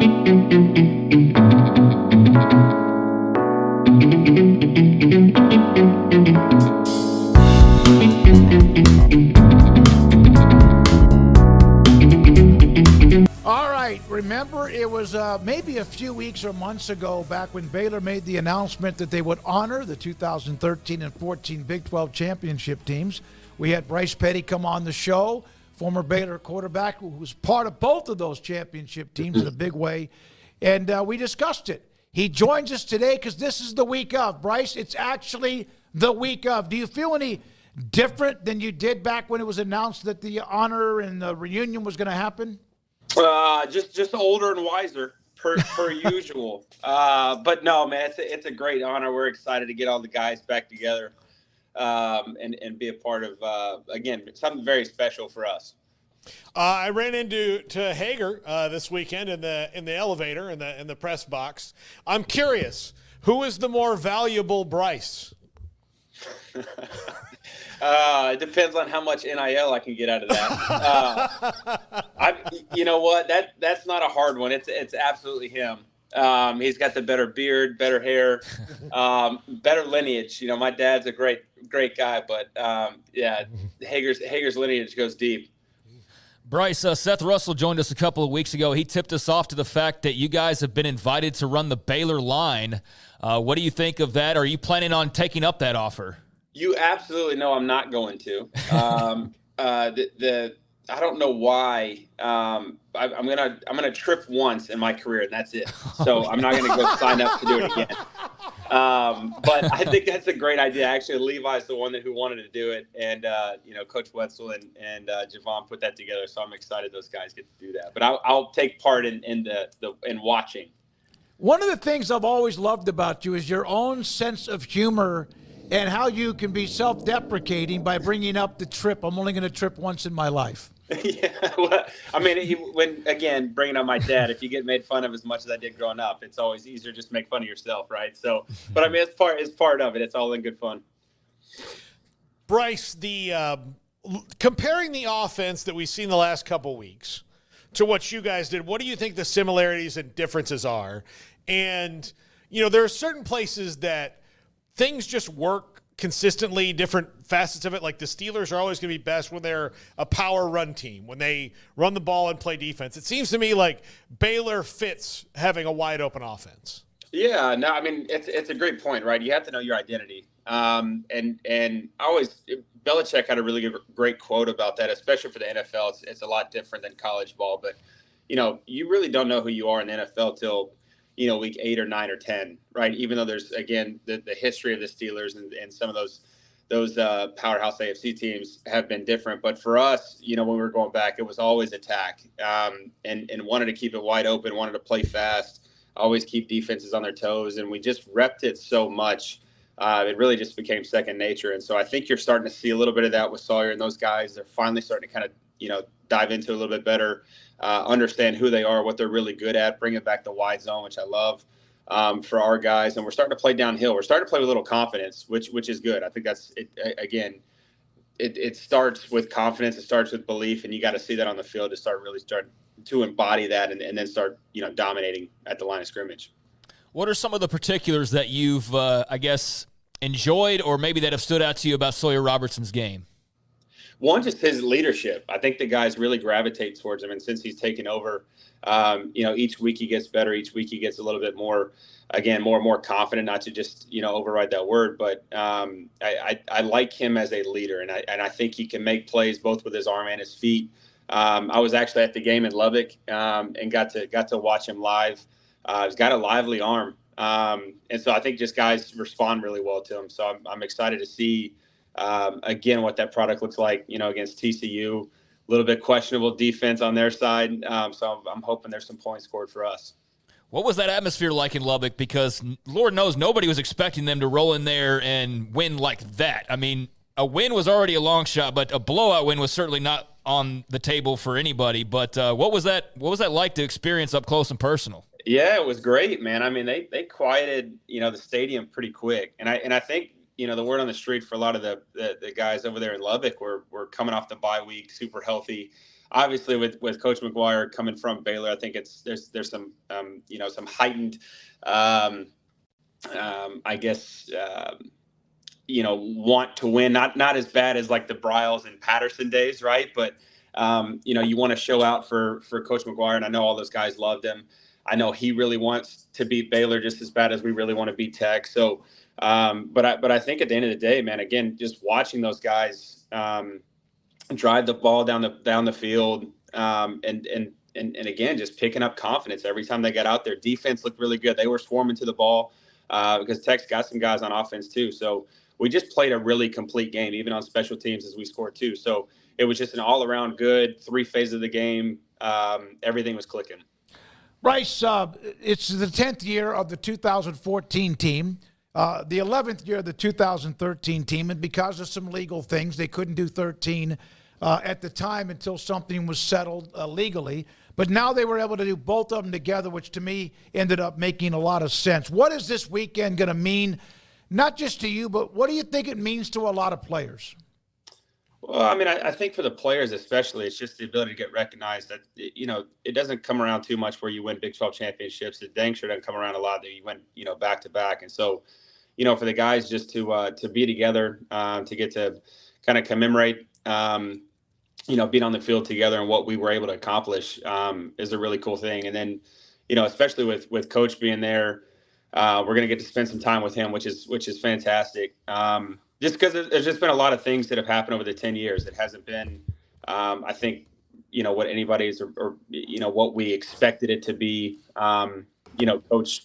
All right, remember it was maybe a few weeks or months ago back when Baylor made the announcement that they would honor the 2013 and 14 Big 12 championship teams. We had Bryce Petty come on the show, former Baylor quarterback who was part of both of those championship teams in a big way, and we discussed it. He joins us today because this is the week of. Bryce, it's actually the week of. Do you feel any different than you did back when it was announced that the honor and the reunion was going to happen? Just older and wiser per usual. But no, man, it's a great honor. We're excited to get all the guys back together and be a part of again something very special for us. I ran into Hager this weekend in the elevator in the press box. I'm curious, who is the more valuable Bryce? It depends on how much NIL I can get out of that. You know what? That's not a hard one. It's absolutely him. He's got the better beard, better hair, better lineage. You know, my dad's a great guy, but yeah, Hager's lineage goes deep. Bryce, Seth Russell joined us a couple of weeks ago. He tipped us off to the fact that you guys have been invited to run the Baylor line. What do you think of that? Are you planning on taking up that offer? You absolutely know I'm not going to. I don't know why. I'm gonna trip once in my career, and that's it. So I'm not gonna go sign up to do it again. But I think that's a great idea. Actually, Levi's the one who wanted to do it, and Coach Wetzel and Javon put that together. So I'm excited those guys get to do that. But I'll take part in watching. One of the things I've always loved about you is your own sense of humor and how you can be self-deprecating by bringing up the trip. I'm only going to trip once in my life. Yeah, well, I mean, when bringing up my dad, if you get made fun of as much as I did growing up, it's always easier just to make fun of yourself, right? So, but I mean, it's part of it. It's all in good fun. Bryce, comparing the offense that we've seen the last couple weeks to what you guys did, what do you think the similarities and differences are? And, there are certain places that things just work consistently, different facets of it. Like the Steelers are always going to be best when they're a power run team, when they run the ball and play defense. It seems to me like Baylor fits having a wide open offense. Yeah, no, I mean, it's a great point, right? You have to know your identity. And Belichick had a really great quote about that, especially for the NFL. It's a lot different than college ball, but you really don't know who you are in the NFL till week 8 or 9 or 10, right? Even though there's, again, the history of the Steelers and some of those powerhouse AFC teams have been different. But for us, when we were going back, it was always attack and wanted to keep it wide open, wanted to play fast, always keep defenses on their toes. And we just repped it so much. It really just became second nature. And so I think you're starting to see a little bit of that with Sawyer and those guys. They're finally starting to kind of, dive into a little bit better, understand who they are, what they're really good at, bring it back to wide zone, which I love for our guys. And we're starting to play downhill. We're starting to play with a little confidence, which is good. I think that's it. Again, it starts with confidence. It starts with belief, and you got to see that on the field to start to embody that and then start, dominating at the line of scrimmage. What are some of the particulars that you've, enjoyed or maybe that have stood out to you about Sawyer Robertson's game? One, just his leadership. I think the guys really gravitate towards him. And since he's taken over, each week he gets better. Each week he gets a little bit more, again, more and more confident, not to just, override that word. But I like him as a leader. And I think he can make plays both with his arm and his feet. I was actually at the game in Lubbock and got to watch him live. He's got a lively arm. And so I think just guys respond really well to him. So I'm excited to see, again, what that product looks like, against TCU. A little bit questionable defense on their side. So I'm hoping there's some points scored for us. What was that atmosphere like in Lubbock? Because Lord knows nobody was expecting them to roll in there and win like that. I mean, a win was already a long shot, but a blowout win was certainly not on the table for anybody. But what was that like to experience up close and personal? Yeah, it was great, man. I mean, they quieted, the stadium pretty quick. And I think, the word on the street for a lot of the guys over there in Lubbock were coming off the bye week, super healthy. obviously with Coach McGuire coming from Baylor, I think there's some some heightened I guess want to win, not as bad as like the Bryles and Patterson days, right? But you want to show out for Coach McGuire, and I know all those guys loved him. I know he really wants to beat Baylor just as bad as we really want to beat Tech. So, but I think at the end of the day, man, again, just watching those guys drive the ball down the field, and again, just picking up confidence every time they got out there. Defense looked really good. They were swarming to the ball because Tech's got some guys on offense too. So we just played a really complete game, even on special teams as we scored too. So it was just an all-around good 3 phases of the game. Everything was clicking. Bryce, it's the 10th year of the 2014 team, the 11th year of the 2013 team, and because of some legal things, they couldn't do 13 at the time until something was settled legally. But now they were able to do both of them together, which to me ended up making a lot of sense. What is this weekend going to mean, not just to you, but what do you think it means to a lot of players? Well, I mean, I think for the players especially, it's just the ability to get recognized that, it doesn't come around too much where you win Big 12 championships. It dang sure doesn't come around a lot that you win, back to back. And so, for the guys just to be together, to get to kind of commemorate, being on the field together and what we were able to accomplish is a really cool thing. And then, especially with Coach being there, we're going to get to spend some time with him, which is fantastic. Just because there's just been a lot of ththings that have happened over the 10 years. It hasn't been, I think, what anybody's or what we expected it to be. Coach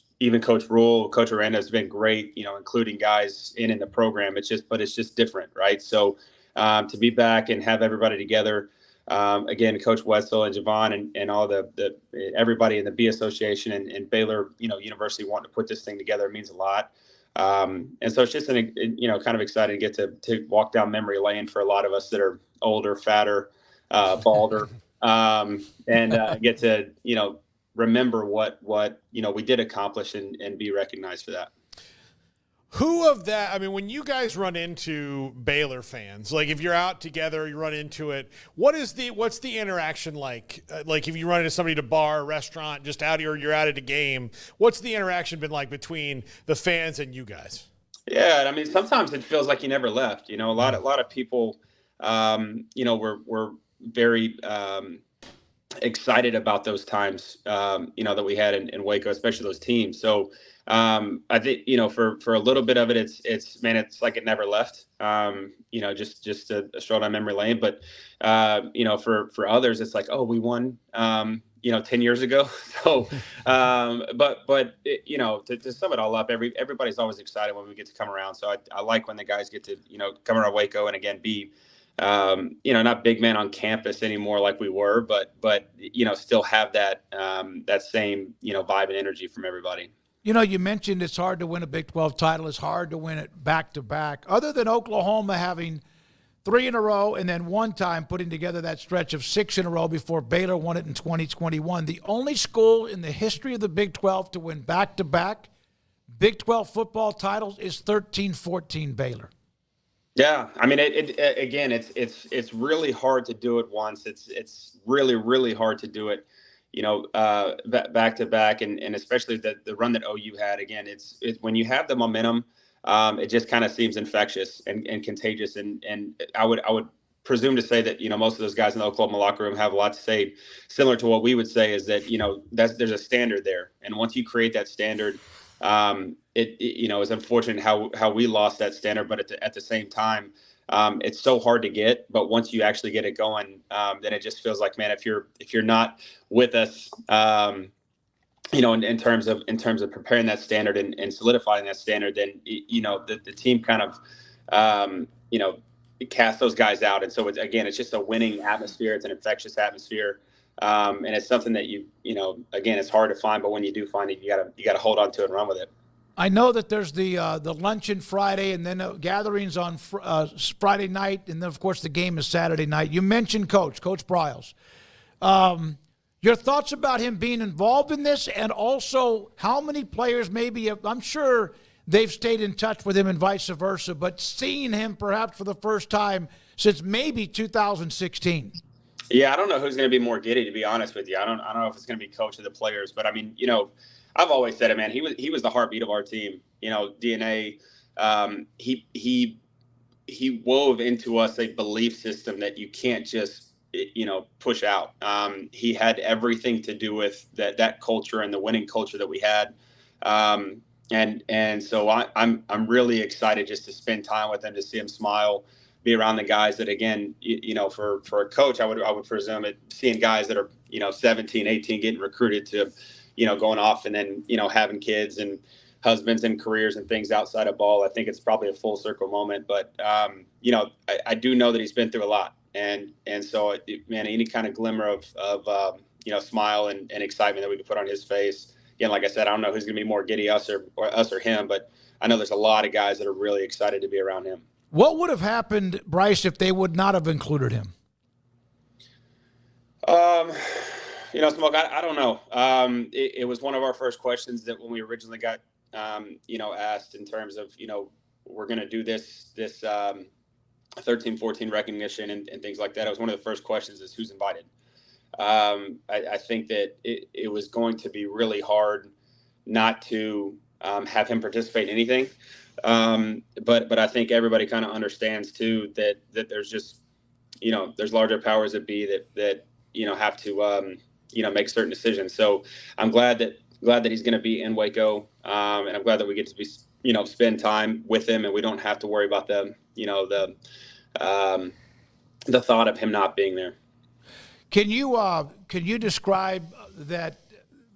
Rule, Coach Aranda has been great, including guys in the program. It's just different, right? So to be back and have everybody together, again, Coach Wetzel and Javon and all the everybody in the B Association and Baylor, University wanting to put this thing together means a lot. And so it's just kind of exciting to get to walk down memory lane for a lot of us that are older, fatter, balder, and get to, remember what we did accomplish and be recognized for that. Who of that, I mean, when you guys run into Baylor fans, like if you're out together, you run into it, what's the interaction like? Like if you run into somebody at a bar, restaurant, just out here, you're out at a game, what's the interaction been like between the fans and you guys? Yeah, I mean, sometimes it feels like you never left. A lot of people, were very excited about those times, that we had in Waco, especially those teams. So I think, for a little bit of it, it's like it never left, just a stroll down memory lane. But, for others, it's like, oh, we won, 10 years ago. So, to sum it all up, everybody's always excited when we get to come around. So I like when the guys get to, come around Waco and again, be, not big man on campus anymore like we were, but still have that same, vibe and energy from everybody. You mentioned it's hard to win a Big 12 title. It's hard to win it back-to-back. Other than Oklahoma having 3 in a row and then one time putting together that stretch of 6 in a row before Baylor won it in 2021, the only school in the history of the Big 12 to win back-to-back Big 12 football titles is 13-14 Baylor. Yeah, I mean, it's really hard to do it once. It's really, really hard to do it, back to back, and especially the run that OU had. Again, it's when you have the momentum, it just kind of seems infectious and contagious. And I would presume to say that most of those guys in the Oklahoma locker room have a lot to say, similar to what we would say is that there's a standard there, and once you create that standard. It is unfortunate how we lost that standard, but at the same time, it's so hard to get. But once you actually get it going, then it just feels like, man, if you're not with us, in terms of preparing that standard and solidifying that standard, then the team kind of cast those guys out. And so it's just a winning atmosphere. It's an infectious atmosphere. And it's something that again, it's hard to find, but when you do find it, you gotta hold on to it and run with it. I know that there's the luncheon Friday and then gatherings on Friday night. And then of course the game is Saturday night. You mentioned Coach Bryles. Your thoughts about him being involved in this, and also how many players maybe, I'm sure they've stayed in touch with him and vice versa, but seeing him perhaps for the first time since maybe 2016. Yeah, I don't know who's going to be more giddy, to be honest with you. I don't know if it's going to be coach or the players, but I mean, I've always said it, man. He was the heartbeat of our team. DNA. He wove into us a belief system that you can't just push out. He had everything to do with that culture and the winning culture that we had. And so I'm really excited just to spend time with him, to see him smile, be around the guys that, again, for a coach, I would presume it, seeing guys that are 17, 18 getting recruited to going off and then having kids and husbands and careers and things outside of ball. I think it's probably a full circle moment, but I do know that he's been through a lot, and so man, any kind of glimmer of smile and excitement that we can put on his face. Again, like I said, I don't know who's going to be more giddy, us or him, but I know there's a lot of guys that are really excited to be around him. What would have happened, Bryce, if they would not have included him? Smoke, I don't know. It was one of our first questions that when we originally got asked in terms of, we're going to do this 13-14 recognition and things like that. It was one of the first questions is who's invited. I think that it was going to be really hard not to have him participate in anything. But I think everybody kind of understands too that there's just, there's larger powers that be that have to make certain decisions. So I'm glad that he's going to be in Waco, and I'm glad that we get to be spend time with him, and we don't have to worry about the thought of him not being there. Can you describe that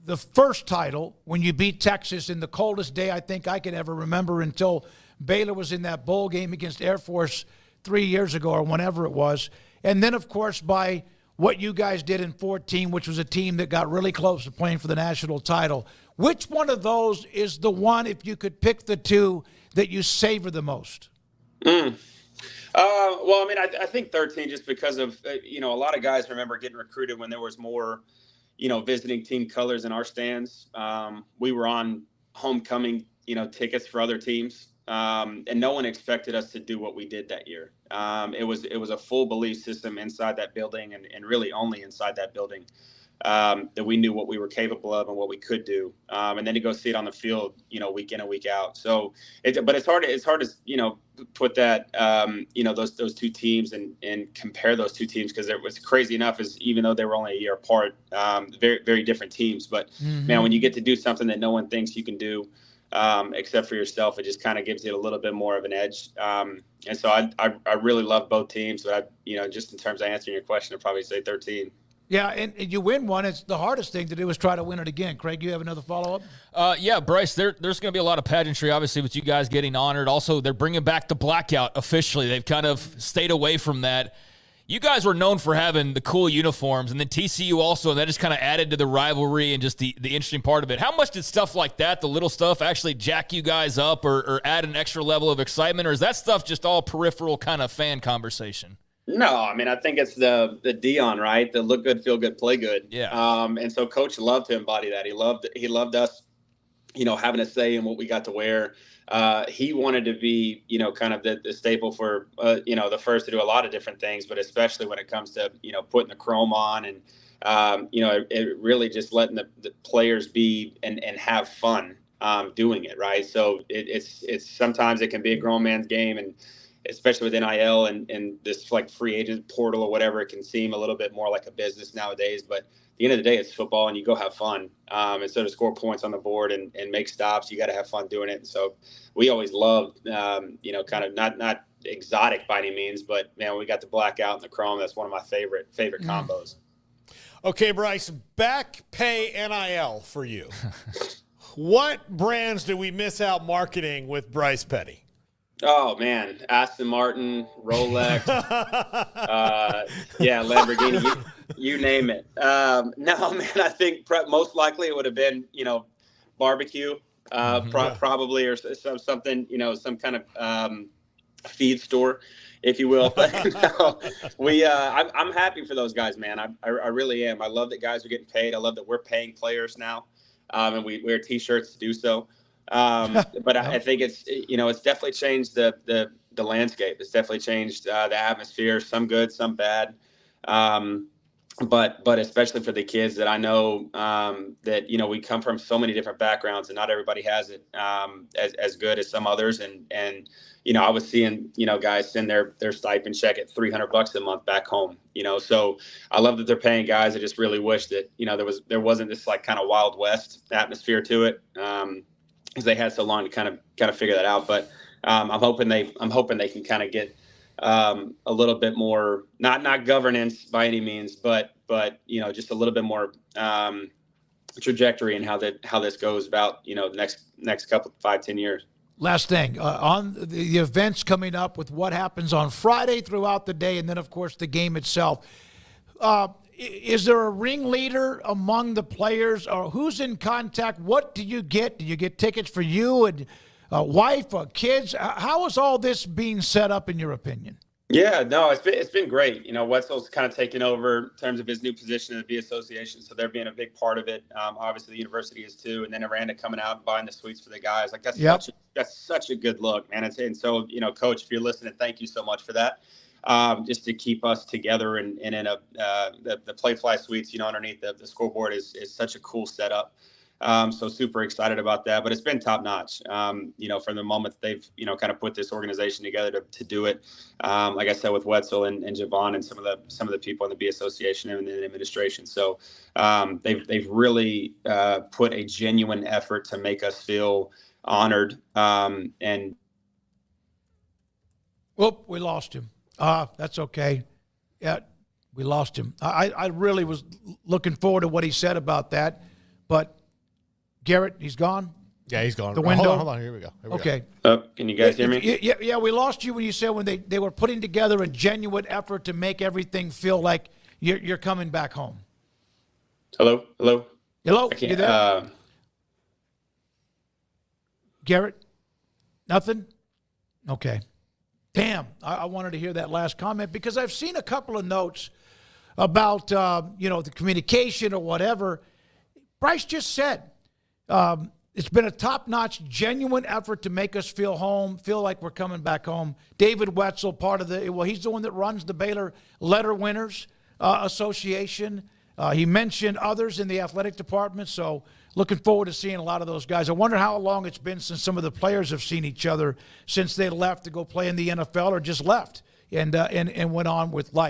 the first title when you beat Texas in the coldest day I think I can ever remember, until Baylor was in that bowl game against Air Force 3 years ago or whenever it was, and then of course by what you guys did in 14, which was a team that got really close to playing for the national title. Which one of those is the one, if you could pick the two, that you savor the most? Well, I mean, I think 13, just because of, a lot of guys remember getting recruited when there was more, visiting team colors in our stands. We were on homecoming, tickets for other teams. And no one expected us to do what we did that year. It was a full belief system inside that building, and really only inside that building, that we knew what we were capable of and what we could do. And then to go see it on the field, week in and week out. So but it's hard to, put that, those two teams and compare those two teams, because it was crazy enough, is even though they were only a year apart, very, very different teams. But man, when you get to do something that no one thinks you can do, except for yourself, it just kind of gives you a little bit more of an edge. And so I really love both teams, but just in terms of answering your question, I'd probably say 13. Yeah, and you win one. It's the hardest thing to do is try to win it again. Craig, you have another follow-up? Yeah, Bryce, there's going to be a lot of pageantry, obviously, with you guys getting honored. Also, they're bringing back the blackout officially. They've kind of stayed away from that. You guys were known for having the cool uniforms, and then TCU also, and that just kind of added to the rivalry and just the interesting part of it. How much did stuff like that, the little stuff, actually jack you guys up or add an extra level of excitement, or is that stuff just all peripheral kind of fan conversation? No, I mean, I think it's the Dion, right? The look good, feel good, play good. Yeah. And so Coach loved to embody that. He loved us, having a say in what we got to wear. He wanted to be, kind of the staple for, the first to do a lot of different things, but especially when it comes to, putting the chrome on and, it really just letting the players be and have fun doing it, right? So it's sometimes it can be a grown man's game, and especially with NIL and this like free agent portal or whatever, it can seem a little bit more like a business nowadays. But at the end of the day, it's football, and you go have fun. And so to score points on the board and make stops, you got to have fun doing it. And so we always loved, kind of not exotic by any means, but man, we got the blackout and the chrome. That's one of my favorite combos. Okay, Bryce, back pay NIL for you. What brands do we miss out marketing with Bryce Petty? Oh man, Aston Martin, Rolex, Lamborghini, you name it. No, man, I think most likely it would have been, barbecue, probably, or something, some kind of feed store, if you will. But no, I'm happy for those guys, man. I really am. I love that guys are getting paid. I love that we're paying players now, and we wear T-shirts to do so. But I think it's definitely changed the landscape. It's definitely changed the atmosphere, some good, some bad. but especially for the kids that I know, that, we come from so many different backgrounds, and not everybody has it as good as some others. And I was seeing, guys send their stipend check at $300 a month back home, so I love that they're paying guys. I just really wish that, there wasn't this like kind of Wild West atmosphere to it, because they had so long to kind of figure that out. But I'm hoping they can kind of get a little bit more, not governance by any means, but just a little bit more trajectory in how this goes about, the next couple 5-10 years. Last thing, on the events coming up with what happens on Friday throughout the day, and then, of course, the game itself. Is there a ringleader among the players, or who's in contact? What do you get? Do you get tickets for you and wife or kids? How is all this being set up, in your opinion? Yeah, no, it's been great. Wetzel's kind of taken over in terms of his new position in the B Association, so they're being a big part of it. Obviously, the university is too, and then Aranda coming out and buying the suites for the guys. Like that's such a good look, man. And so, Coach, if you're listening, thank you so much for that. Just to keep us together and in the Play Fly suites, underneath the scoreboard is such a cool setup. So super excited about that, but it's been top notch. From the moment they've, kind of put this organization together to do it. Like I said, with Wetzel and Javon and some of the people in the B Association and the administration. So they've really put a genuine effort to make us feel honored. And Whoop, we lost him. That's okay. Yeah, we lost him. I really was looking forward to what he said about that, but Garrett, he's gone? Yeah, he's gone. The window? Hold on. Here we go. Okay. Can you guys hear me? Yeah, we lost you when you said when they were putting together a genuine effort to make everything feel like you're coming back home. Hello? You there? Garrett? Nothing? Okay. Damn, I wanted to hear that last comment because I've seen a couple of notes about, the communication or whatever. Bryce just said, it's been a top-notch, genuine effort to make us feel home, feel like we're coming back home. David Wetzel, he's the one that runs the Baylor Letter Winners Association. He mentioned others in the athletic department, so looking forward to seeing a lot of those guys. I wonder how long it's been since some of the players have seen each other since they left to go play in the NFL or just left and went on with life.